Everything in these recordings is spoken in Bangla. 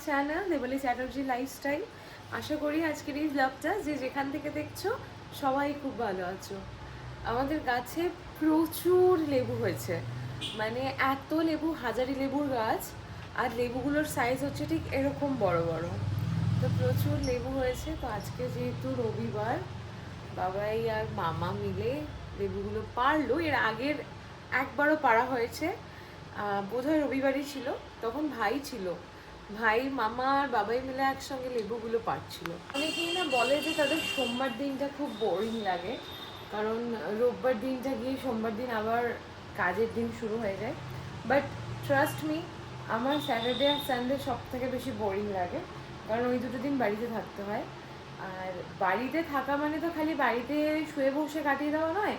Channel Debali Chatterjee lifestyle. আশা করি আজকের এই ব্লগটা যে যেখান থেকে দেখছো সবাই খুব ভালো আছো। আমাদের গাছে প্রচুর লেবু হয়েছে, মানে এত লেবু, হাজারি লেবুর গাছ, আর লেবুগুলোর সাইজ হচ্ছে ঠিক এরকম বড় বড়। তো প্রচুর লেবু হয়েছে। তো আজকে যেহেতু রবিবার, বাবাই আর মামা মিলে লেবুগুলো পারলো। এর আগের একবারও পারা হয়েছে, বোধহয় রবিবারই ছিল, তখন ভাই ছিল। ভাই, মামা আর বাবাই মিলে একসঙ্গে লেবুগুলো পাড়ছিল। অনেকেই না বলে যে তাদের সোমবার দিনটা খুব বোরিং লাগে, কারণ রোববার দিনটা গিয়ে সোমবার দিন আবার কাজের দিন শুরু হয়ে যায়। বাট ট্রাস্ট মি, আমার স্যাটারডে আর সানডে সব থেকে বেশি বোরিং লাগে, কারণ ওই দুটো দিন বাড়িতে থাকতে হয়। আর বাড়িতে থাকা মানে তো খালি বাড়িতে শুয়ে বসে কাটিয়ে দেওয়া নয়,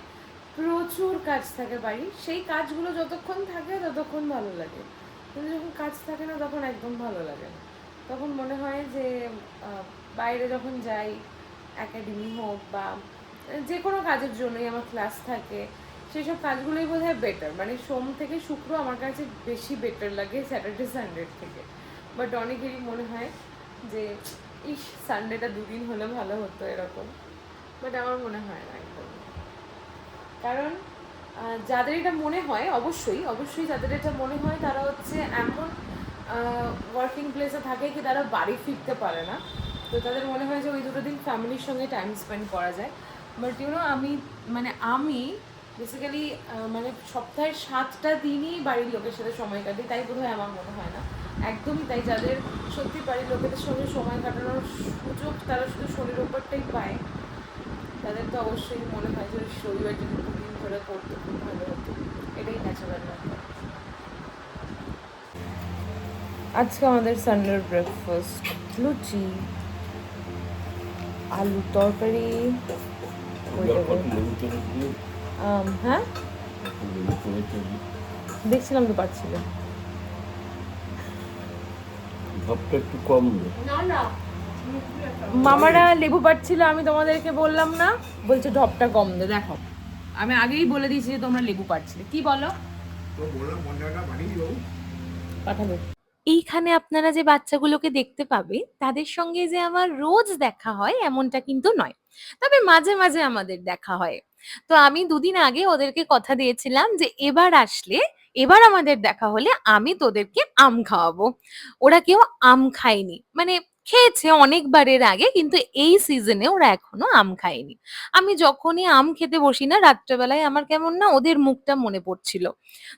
প্রচুর কাজ থাকে বাড়ি। সেই কাজগুলো যতক্ষণ থাকে ততক্ষণ ভালো লাগে, কিন্তু যখন কাজ থাকে না তখন একদম ভালো লাগে না। তখন মনে হয় যে বাইরে যখন যাই, একাডেমি হোক বা যে কোনো কাজের জন্যই আমার ক্লাস থাকে, সেসব কাজগুলোই বোধ হয় বেটার। মানে সোম থেকে শুক্র আমার কাছে বেশি বেটার লাগে স্যাটারডে সানডের থেকে। বাট অনেকেরই মনে হয় যে ইস, সানডেটা দুদিন হলে ভালো হতো এরকম। বাট আমার মনে হয় না একদম। কারণ যাদের এটা মনে হয়, অবশ্যই অবশ্যই যাদের এটা মনে হয় তারা হচ্ছে এমন ওয়ার্কিং প্লেসে থাকে কি তারা বাড়ি ফিরতে পারে না। তো তাদের মনে হয় যে ওই দুটো দিন ফ্যামিলির সঙ্গে টাইম স্পেন্ড করা যায়। বাট আমি বেসিক্যালি মানে সপ্তাহের 7টা দিনই বাড়ির লোকের সাথে সময় কাটি, তাই বোধহয় আমার মনে হয় না। একদমই তাই, যাদের সত্যি বাড়ির লোকেদের সঙ্গে সময় কাটানোর সুযোগ তারা শুধু শনি রোববারটাই পায়, তাদের তো অবশ্যই মনে হয় যে রবিবার যদি দুদিন ধরে করতে খুব ভালো হতো। এটাই ন্যাচারাল ব্যাপার। আজকে আমাদের সানডের ব্রেকফাস্ট লুচি, আলু তরকারি। হ্যাঁ, দেখছিলাম তো পাচ্ছিল। একটু কম না, মামারা লেবু পাচ্ছিল, আমি তোমাদেরকে বললাম না, বলছে ঢপটা কম দে। দেখো, আমি আগেই বলে দিয়েছি যে তোমরা লেবু পাচ্ছিলে। কি বলো? পাঠাবো। এইখানে আপনারা যে বাচ্চাগুলোকে দেখতে পাবে, তাদের সঙ্গে যে আমার রোজ দেখা হয় এমনটা কিন্তু নয়, তবে মাঝে মাঝে আমাদের দেখা হয়। তো আমি দুদিন আগে ওদেরকে কথা দিয়েছিলাম যে এবার আসলে, এবার আমাদের দেখা হলে আমি তোদেরকে আম খাওয়াবো। ওরা কেউ আম খায়নি, মানে খেয়েছে অনেকবারের আগে, কিন্তু এই সিজনে ওরা এখনো আম খায়নি। আমি যখনই আম খেতে বসি না রাত্রেবেলায়, আমার কেমন না ওদের মুখটা মনে পড়ছিল।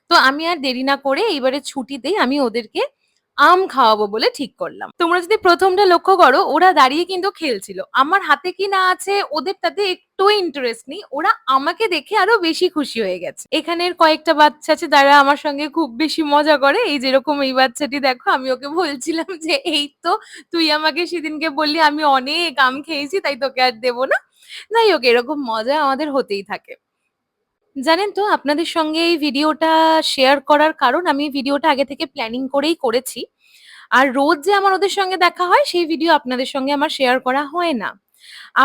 তো আমি আর দেরি না করে এইবারে ছুটিতেই আমি ওদেরকে আম খাওয়াবো বলে ঠিক করলাম। তোমরা যদি প্রথমটা লক্ষ্য করো, ওরা দাঁড়িয়ে কিন্তু খেলছিল। আমার হাতে কি না আছে ওদের তাতে একটু ইন্টারেস্ট নেই, ওরা আমাকে দেখে আরো বেশি খুশি হয়ে গেছে। এখানের কয়েকটা বাচ্চা আছে যারা আমার সঙ্গে খুব বেশি মজা করে। এই যেরকম এই বাচ্চাটি দেখো, আমি ওকে বলছিলাম যে এই তো তুই আমাকে সেদিনকে বললি আমি অনেক আম খেয়েছি, তাই তোকে আর দেবো না। যাই হোক, এরকম মজা আমাদের হতেই থাকে। জানেন তো, আপনাদের সঙ্গে এই ভিডিওটা শেয়ার করার কারণ, আমি ভিডিওটা আগে থেকে প্ল্যানিং করেই করেছি। আর রোজ যে আমার ওদের সঙ্গে দেখা হয় সেই ভিডিও আপনাদের সঙ্গে আমার শেয়ার করা হয় না।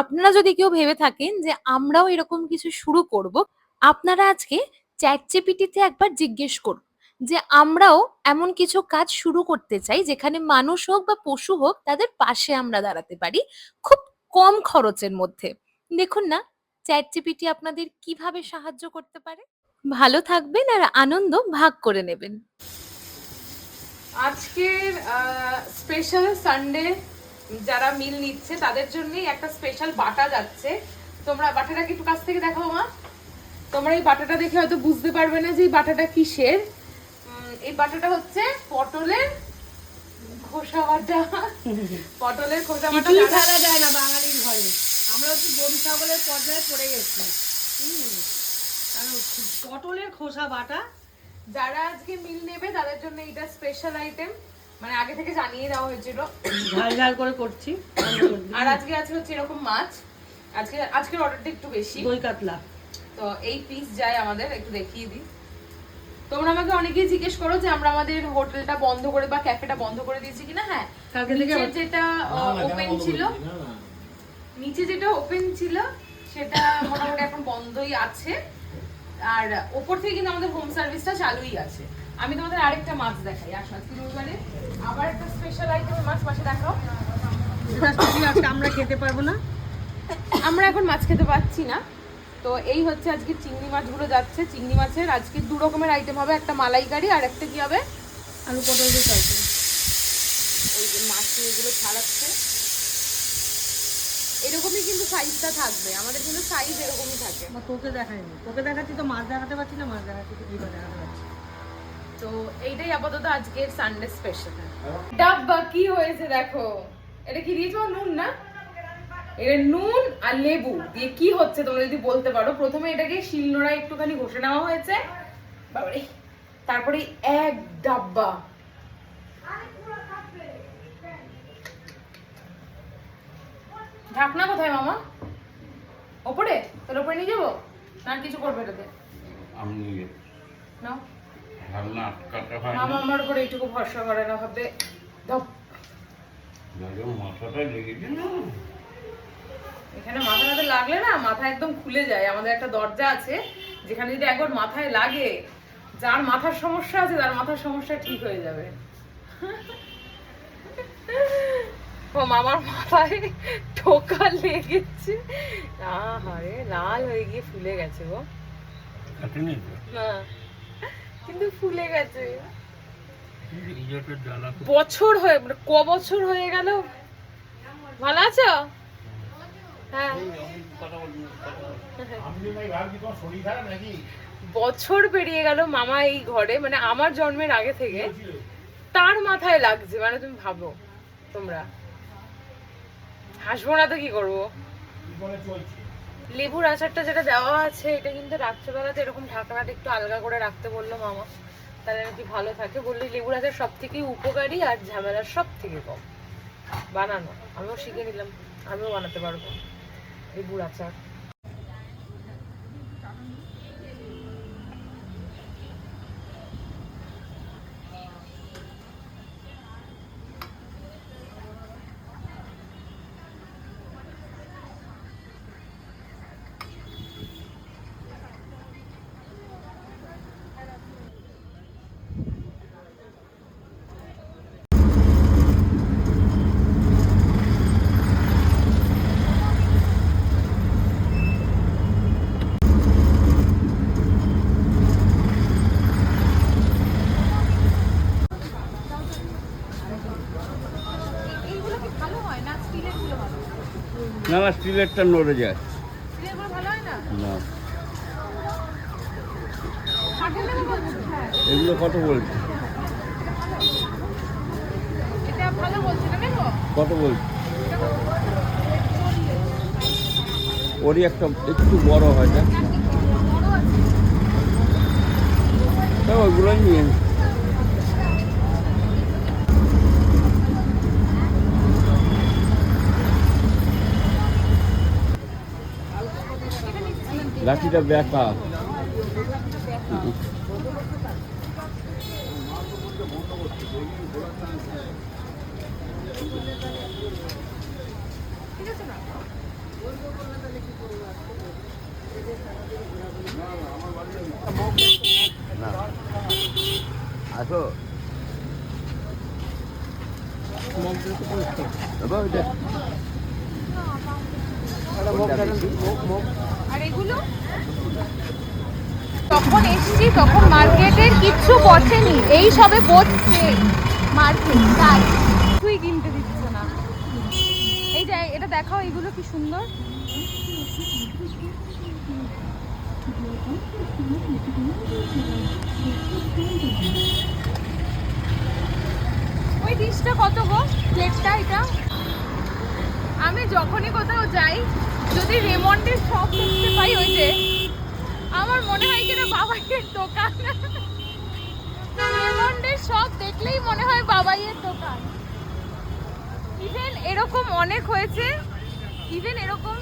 আপনারা যদি কেউ ভেবে থাকেন যে আমরাও এরকম কিছু শুরু করব, আপনারা আজকে চ্যাটজিপিটিতে একবার জিজ্ঞেস করুন যে আমরাও এমন কিছু কাজ শুরু করতে চাই যেখানে মানুষ হোক বা পশু হোক তাদের পাশে আমরা দাঁড়াতে পারি খুব কম খরচের মধ্যে। দেখুন না চ্যাটজিপিটি আপনাদের কিভাবে সাহায্য করতে পারে। ভালো থাকবেন আর আনন্দ ভাগ করে নেবেন। আজকের স্পেশাল সানডে যারা মিল নিচ্ছে তাদের জন্যই একটা স্পেশাল বাটা যাচ্ছে। তোমরা বাটাটাকে একটু কাছ থেকে দেখো মা। তোমরা এই বাটাটা দেখে হয়তো বুঝতে পারবে না যে এই বাটাটা কিসের। এই বাটাটা হচ্ছে পটলের খোসা বাটা। পটলের খোসা বাটা ফেলা যায় না বাঙালির ঘরে। আমরা হচ্ছে গরু ছাগলের পর্যায়ে পড়ে গেছি। পটলের খোসা বাটা যারা আজকে মিল নেবে তাদের জন্য এটা স্পেশাল আইটেম, মানে আগে থেকে জানিয়ে দেওয়া হয়েছিল। ঝাল ঝাল করে করছি। আর আজকে আছে হচ্ছে এরকম মাছ। আজকের অর্ডারটা একটু বেশি, দই কাতলা। তো এই পিস যায় আমাদের, একটু দেখিয়ে দিই। তোমরা আমাকে অনেকেই জিজ্ঞেস করো যে আমরা আমাদের হোটেলটা বন্ধ করে বা ক্যাফেটা বন্ধ করে দিয়েছি কিনা। হ্যাঁ, নিচে যেটা ওপেন ছিল, নিচে যেটা ওপেন ছিল সেটা মোটামুটি এখন বন্ধই আছে। আর ওপর থেকে কিন্তু আমাদের হোম সার্ভিসটা চালুই আছে। আমি তোমাদের আরেকটা মাছ দেখাই। আসো আজকে রবিবারে আবার একটা স্পেশাল আইটেম মাছ পাশে দেখাও। আজকে আমরা খেতে পারবো না, আমরা এখন মাছ খেতে পাচ্ছি না, তো এই হচ্ছে আজকে চিংড়ি মাছগুলো যাচ্ছে। চিংড়ি মাছের আজকে 2 রকমের আইটেম হবে, একটা মালাইকারি আর একটা কি হবে আলু পটল দিয়ে তরকারি। ওই যে মাছ এগুলো ছাড়াচ্ছে। এরকমই কিন্তু সাইজটা থাকবে, আমাদের কিন্তু সাইজ এরকমই থাকে। তোকে দেখাইনি, তোকে দেখাচ্ছি তো মাছ দেখাতে পারছি না, মাছ দেখাচ্ছি তো এইবার দেখাতে পারছি। তো এইটাই আপাতত আজকের সানডে স্পেশাল। ডাব্বা কি হয়েছে দেখো, এটা কি দিয়েছো? নুন না, এটা নুন আর লেবু দিয়ে কি হচ্ছে তোমরা যদি বলতে পারো। প্রথমে এটাকে শিলনোড়ায় একটুখানি ঘষে নেওয়া হয়েছে, বাবারে, তারপরে এক ডাব্বা ঢাকনা কোথায় মামা? ওপরে? তাহলে ওপরে নিয়ে যাবো না আর কিছু করবে এটাতে? আমি নাও ঢালনা আটকাতে হয় মামা, না, আমার উপরে এইটুকু ভরসা করে না, ভাবে দাও। নাহলে মাথাটা লেগেছে না। এখানে মাথাটাতে লাগলে না মাথা একদম খুলে যায়। আমাদের একটা দরজা আছে যেখানে যদি একবার মাথায় লাগে, যার মাথার সমস্যা আছে তার মাথার সমস্যা ঠিক হয়ে যাবে। ও মামার মাথায় টোকা লেগেছে, আহারে লাল হয়ে গিয়ে ফুলে গেছে গো। কাটেনি তো? না কিন্তু ফুলে গেছে। ইজটের জ্বালা তো। বছর হয়ে মানে ক বছর হয়ে গেল। ভালো আছো? হ্যাঁ, বছর পেরিয়ে গেল মামা এই ঘরে, মানে আমার জন্মের আগে থেকে তার মাথায় লাগছে। মানে তুমি ভাবো, তোমরা হাসবো না তো কি করবো। লেবুর আচারটা যেটা দেওয়া আছে এটা কিন্তু রাত্রেবেলাতে এরকম ঢাকনাটা একটু আলগা করে রাখতে বললো মামা, তাহলে নাকি ভালো থাকে। বললো লেবুর আচার সব থেকে উপকারী আর ঝামেলা সব থেকে কম বানানো। আমিও শিখে নিলাম, আমিও বানাতে পারবো লেবুর আচার। না না, স্টিলেরটা নড়ে যায় না। এগুলো কত বলছে? কত বলছে? ওরই একটা একটু বড় হয় না, ওইগুলোই নিয়ে লাঠিটা বেঁকা। আসো আর এগুলো তখন এসছি তখন মার্কেটের কিচ্ছু বসেনি, এই সবে বসছে মার্কেট, তাই তুই কিনতে দিচ্ছ না। এই যে এটা দেখাও, এগুলো কি সুন্দর। ওই ডিশটা কত গো, প্লেটটা? এটা আমি যখনই কোথাও যাই যদি রেমন্ডের শপ দেখতে পাই, ওই যে আমার মনে হয় কিনা বাবাইয়ের দোকান। রেমন্ডের শপ দেখলেই মনে হয় বাবাইয়ের দোকান। ইভেন এরকম অনেক হয়েছে, ইভেন এরকম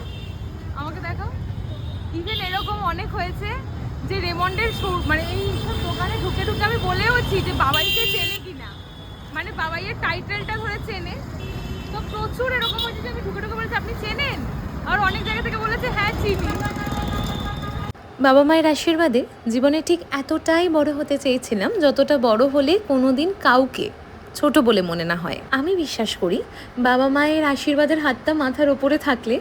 আমাকে দেখো, ইভেন এরকম অনেক হয়েছে যে রেমন্ডের মানে এই সব দোকানে ঢুকে ঢুকে আমি বলেওছি যে বাবাইকে চেনে কিনা, মানে বাবাইয়ের টাইটেলটা ধরে চেনে। তো প্রচুর এরকম হয়েছে যে আমি ঢুকে ঢুকে বলেছি আপনি চেনেন, আর অনেক জায়গা থেকে বলেছে হ্যাঁ চিনি। বাবা মায়ের আশীর্বাদে জীবনে ঠিক এতটাই বড় হতে চেয়েছিলাম যতটা বড় হলে কোনোদিন কাউকে ছোট বলে মনে না হয়। আমি বিশ্বাস করি বাবা মায়ের আশীর্বাদের হাতটা মাথার ওপরে থাকলে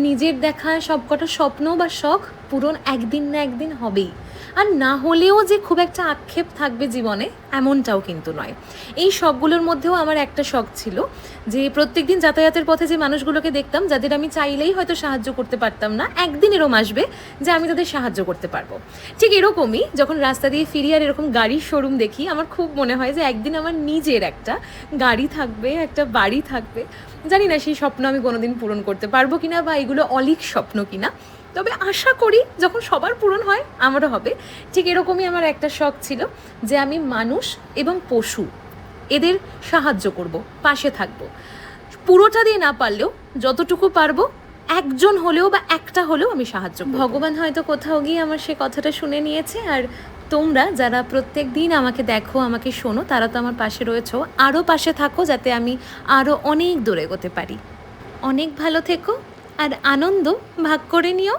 নিজের দেখা সবকটা স্বপ্ন বা শখ পূরণ একদিন না একদিন হবেই। আর না হলেও যে খুব একটা আক্ষেপ থাকবে জীবনে এমনটাও কিন্তু নয়। এই শখগুলোর মধ্যেও আমার একটা শখ ছিল যে প্রত্যেকদিন যাতায়াতের পথে যে মানুষগুলোকে দেখতাম যাদের আমি চাইলেই হয়তো সাহায্য করতে পারতাম না, একদিন এরকম আসবে যে আমি তাদের সাহায্য করতে পারবো। ঠিক এরকমই যখন রাস্তা দিয়ে ফিরি আর এরকম গাড়ির শোরুম দেখি, আমার খুব মনে হয় যে একদিন আমার নিজের একটা গাড়ি থাকবে, একটা বাড়ি থাকবে। জানি না সেই স্বপ্ন আমি কোনোদিন পূরণ করতে পারবো কিনা বা এগুলো অলীক স্বপ্ন কিনা, তবে আশা করি যখন সবার পূরণ হয় আমারও হবে। ঠিক এরকমই আমার একটা শখ ছিল যে আমি মানুষ এবং পশু এদের সাহায্য করব, পাশে থাকব। পুরোটা দিয়ে না পারলেও যতটুকু পারবো একজন হলেও বা একটা হলেও আমি সাহায্য করব। ভগবান হয়তো কোথাও গিয়ে আমার সে কথাটা শুনে নিয়েছে। আর তোমরা যারা প্রত্যেক দিন আমাকে দেখো, আমাকে শোনো, তারা তো আমার পাশে রয়েছো, আরও পাশে থাকো যাতে আমি আরও অনেক দূরে এগোতে পারি। অনেক ভালো থেকো আর আনন্দ ভাগ করে নিও।